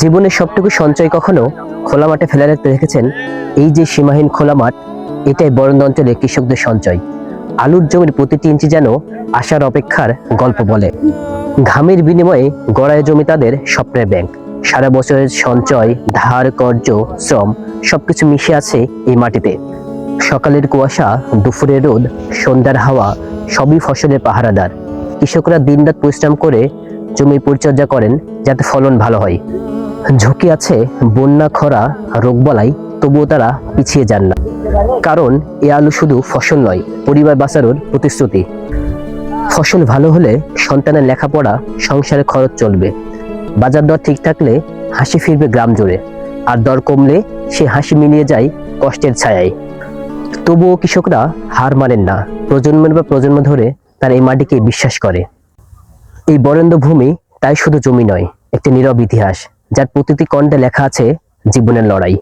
জীবনের সবটুকু সঞ্চয় কখনো খোলা মাঠে ফেলে রাখতে দেখেছেন? এই যে সীমাহীন খোলা মাঠ, এটাই বরেন্দ্র অঞ্চলে কৃষকদের সঞ্চয়। আলুর জমির প্রতিটি ইঞ্চি যেন আশার অপেক্ষার গল্প বলে। ঘামের বিনিময়ে গড়ায় জমি তাদের স্বপ্নের ব্যাংক। সারা বছরের সঞ্চয়, ধার, কর্জ, শ্রম সবকিছু মিশে আছে এই মাটিতে। সকালের কুয়াশা, দুপুরের রোদ, সন্ধ্যার হাওয়া সবই ফসলের পাহারাদার। কৃষকরা দিনরাত পরিশ্রম করে জমি পরিচর্যা করেন যাতে ফলন ভালো হয়। ঝুঁকি আছে বন্যা, খরা, রোগবালাই, তবুও তারা পিছিয়ে যান না। কারণ এ আলু শুধু ফসল নয়, পরিবার বাঁচানোর প্রতিশ্রুতি। ফসল ভালো হলে সন্তানের লেখাপড়া, সংসারের খরচ চলবে। বাজার দর ঠিক থাকলে হাসি ফিরবে গ্রাম জুড়ে। আর দর কমলে সে হাসি মিলিয়ে যায় কষ্টের ছায়ায়। তবুও কৃষকরা হার মানেন না। প্রজন্মের পর প্রজন্ম ধরে তারা এই মাটিকে বিশ্বাস করে। এই বরেন্দ্র ভূমি তাই শুধু জমি নয়, একটি নীরব ইতিহাস, যার প্রতিটি কণ্ঠে লেখা আছে জীবনের লড়াই।